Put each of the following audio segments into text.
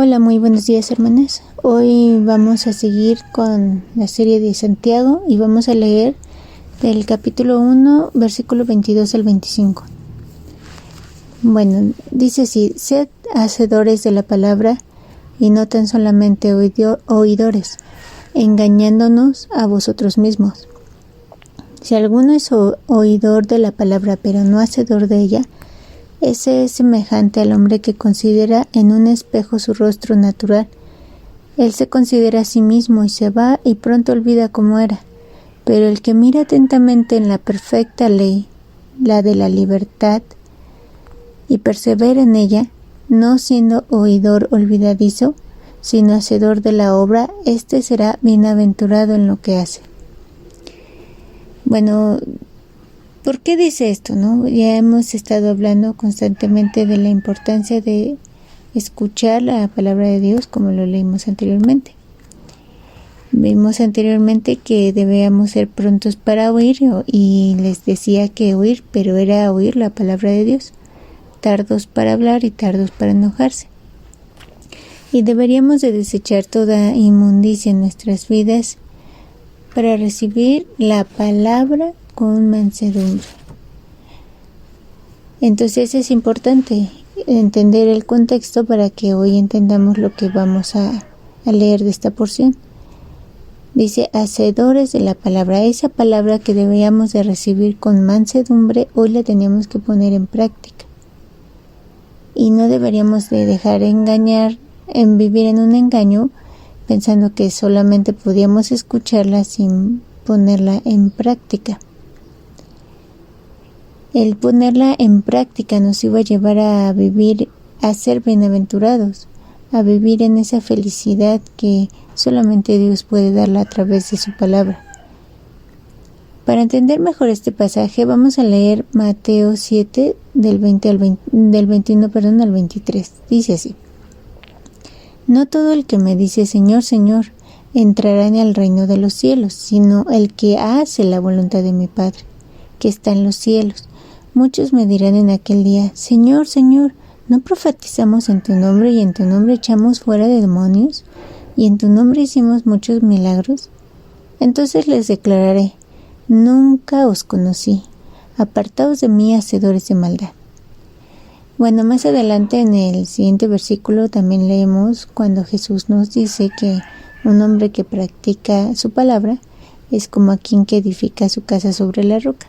Hola, muy buenos días, hermanas. Hoy vamos a seguir con la serie de Santiago y vamos a leer del capítulo 1, versículo 22 al 25. Bueno, dice así: sed hacedores de la palabra y no tan solamente oidores, engañándonos a vosotros mismos. Si alguno es oidor de la palabra pero no hacedor de ella, ese es semejante al hombre que considera en un espejo su rostro natural. Él se considera a sí mismo y se va y pronto olvida cómo era. Pero el que mira atentamente en la perfecta ley, la de la libertad, y persevera en ella, no siendo oidor olvidadizo, sino hacedor de la obra, éste será bienaventurado en lo que hace. Bueno, ¿por qué dice esto, no? Ya hemos estado hablando constantemente de la importancia de escuchar la palabra de Dios, como lo leímos anteriormente. Vimos anteriormente que debíamos ser prontos para oír, y les decía que oír, pero era oír la palabra de Dios, tardos para hablar y tardos para enojarse. Y deberíamos de desechar toda inmundicia en nuestras vidas para recibir la palabra con mansedumbre. Entonces es importante entender el contexto para que hoy entendamos lo que vamos a leer de esta porción. Dice, hacedores de la palabra. Esa palabra que deberíamos de recibir con mansedumbre, hoy la tenemos que poner en práctica. Y no deberíamos de dejar engañar, en vivir en un engaño, pensando que solamente podíamos escucharla sin ponerla en práctica. El ponerla en práctica nos iba a llevar a vivir, a ser bienaventurados, a vivir en esa felicidad que solamente Dios puede darla a través de su palabra. Para entender mejor este pasaje, vamos a leer Mateo 7, del 21 al 23. Dice así: no todo el que me dice Señor, Señor, entrará en el reino de los cielos, sino el que hace la voluntad de mi Padre, que está en los cielos. Muchos me dirán en aquel día, Señor, Señor, ¿no profetizamos en tu nombre y en tu nombre echamos fuera de demonios y en tu nombre hicimos muchos milagros? Entonces les declararé, nunca os conocí, apartaos de mí, hacedores de maldad. Bueno, más adelante en el siguiente versículo también leemos cuando Jesús nos dice que un hombre que practica su palabra es como aquel que edifica su casa sobre la roca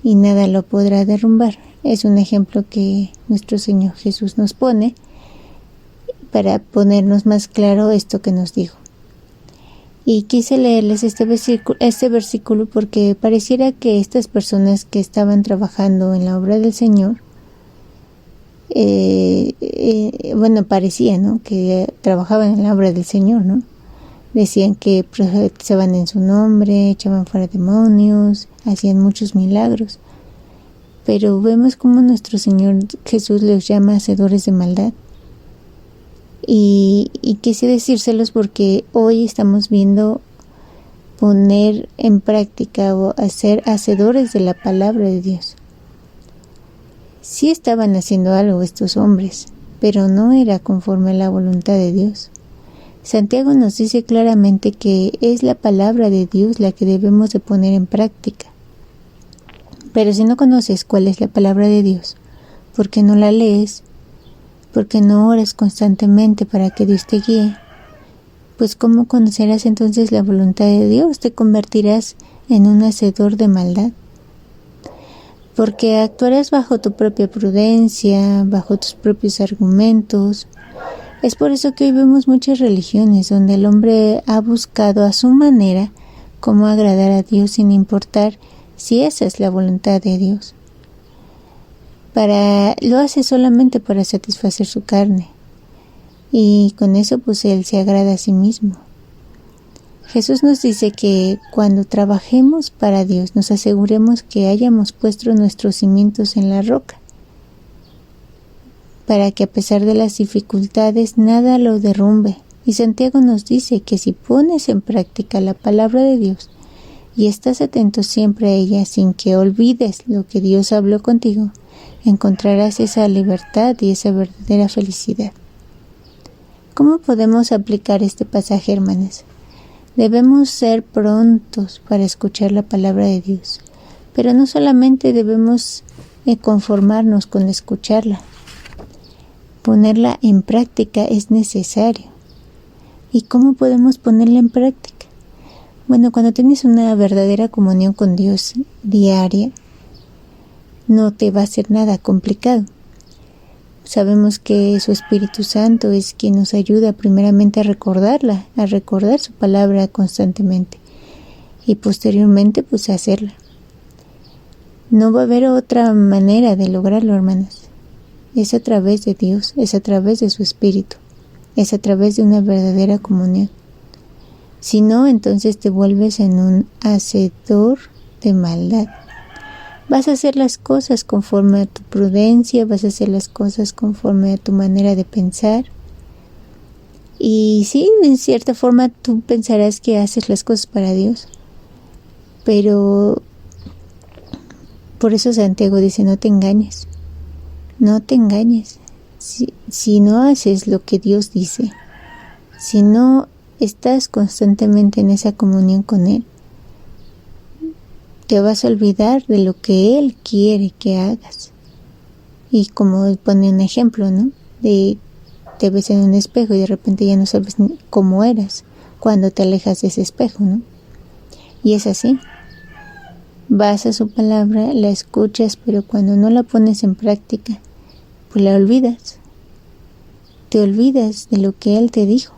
y nada lo podrá derrumbar. Es un ejemplo que nuestro Señor Jesús nos pone para ponernos más claro esto que nos dijo. Y quise leerles este versículo porque pareciera que estas personas que estaban trabajando en la obra del Señor, parecía, ¿no?, que trabajaban en la obra del Señor, ¿no? Decían que profetizaban en su nombre, echaban fuera demonios, hacían muchos milagros. Pero vemos cómo nuestro Señor Jesús les llama hacedores de maldad. Y quise decírselos porque hoy estamos viendo poner en práctica o hacer hacedores de la palabra de Dios. Sí estaban haciendo algo estos hombres, pero no era conforme a la voluntad de Dios. Santiago nos dice claramente que es la palabra de Dios la que debemos de poner en práctica. Pero si no conoces cuál es la palabra de Dios, ¿por qué no la lees? ¿Por qué no oras constantemente para que Dios te guíe? Pues ¿cómo conocerás entonces la voluntad de Dios? Te convertirás en un hacedor de maldad. Porque actuarás bajo tu propia prudencia, bajo tus propios argumentos. Es por eso que hoy vemos muchas religiones donde el hombre ha buscado a su manera cómo agradar a Dios sin importar si esa es la voluntad de Dios. Lo hace solamente para satisfacer su carne. Y con eso pues él se agrada a sí mismo. Jesús nos dice que cuando trabajemos para Dios nos aseguremos que hayamos puesto nuestros cimientos en la roca, para que a pesar de las dificultades nada lo derrumbe. Y Santiago nos dice que si pones en práctica la palabra de Dios y estás atento siempre a ella sin que olvides lo que Dios habló contigo, encontrarás esa libertad y esa verdadera felicidad. ¿Cómo podemos aplicar este pasaje, hermanas? Debemos ser prontos para escuchar la palabra de Dios, pero no solamente debemos conformarnos con escucharla. Ponerla en práctica es necesario. ¿Y cómo podemos ponerla en práctica? Bueno, cuando tienes una verdadera comunión con Dios diaria, no te va a ser nada complicado. Sabemos que su Espíritu Santo es quien nos ayuda primeramente a recordarla, a recordar su palabra constantemente y posteriormente pues a hacerla. No va a haber otra manera de lograrlo, hermanas. Es a través de Dios, es a través de su Espíritu, es a través de una verdadera comunión. Si no, entonces te vuelves en un hacedor de maldad. Vas a hacer las cosas conforme a tu prudencia, vas a hacer las cosas conforme a tu manera de pensar. Y sí, en cierta forma tú pensarás que haces las cosas para Dios. Pero por eso Santiago dice, no te engañes. No te engañes. Si no haces lo que Dios dice, si no estás constantemente en esa comunión con Él, te vas a olvidar de lo que Él quiere que hagas. Y como pone un ejemplo, ¿no? Te ves en un espejo y de repente ya no sabes cómo eras cuando te alejas de ese espejo, ¿no? Y es así. Vas a su palabra, la escuchas, pero cuando no la pones en práctica, pues la olvidas. Te olvidas de lo que Él te dijo.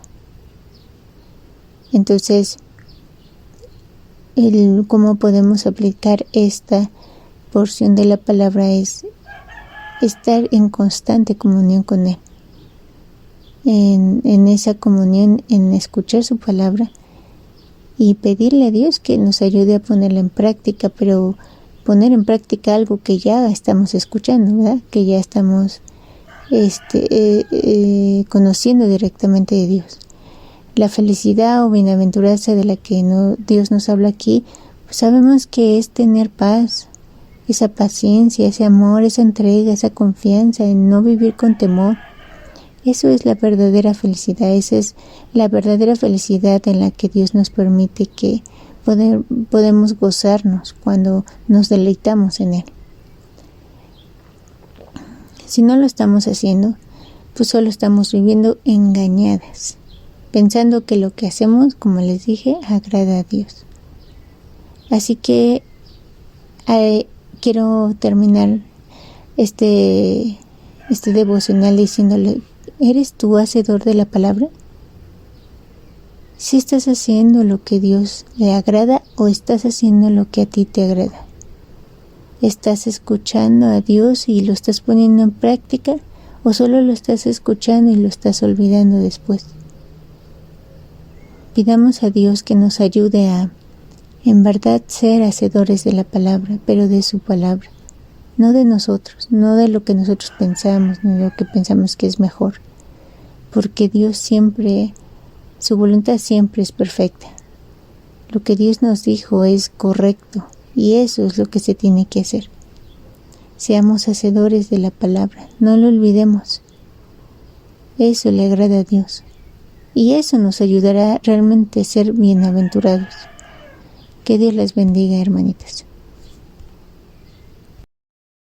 Entonces, cómo podemos aplicar esta porción de la palabra es estar en constante comunión con Él. En esa comunión, en escuchar su palabra y pedirle a Dios que nos ayude a ponerla en práctica, pero poner en práctica algo que ya estamos escuchando, ¿verdad? Que ya estamos conociendo directamente de Dios. La felicidad o bienaventuranza de la que Dios nos habla aquí, pues sabemos que es tener paz, esa paciencia, ese amor, esa entrega, esa confianza en no vivir con temor. Eso es la verdadera felicidad, esa es la verdadera felicidad en la que Dios nos permite que podemos gozarnos cuando nos deleitamos en Él. Si no lo estamos haciendo, pues solo estamos viviendo engañadas, pensando que lo que hacemos, como les dije, agrada a Dios. Así que quiero terminar este devocional diciéndole, ¿eres tú hacedor de la palabra? ¿Si estás haciendo lo que Dios le agrada o estás haciendo lo que a ti te agrada? ¿Estás escuchando a Dios y lo estás poniendo en práctica o solo lo estás escuchando y lo estás olvidando después? Pidamos a Dios que nos ayude a, en verdad, ser hacedores de la palabra, pero de su palabra, no de nosotros, no de lo que nosotros pensamos, ni de lo que pensamos que es mejor, porque Dios siempre, su voluntad siempre es perfecta. Lo que Dios nos dijo es correcto y eso es lo que se tiene que hacer. Seamos hacedores de la palabra, no lo olvidemos. Eso le agrada a Dios. Y eso nos ayudará realmente a ser bienaventurados. Que Dios les bendiga, hermanitas.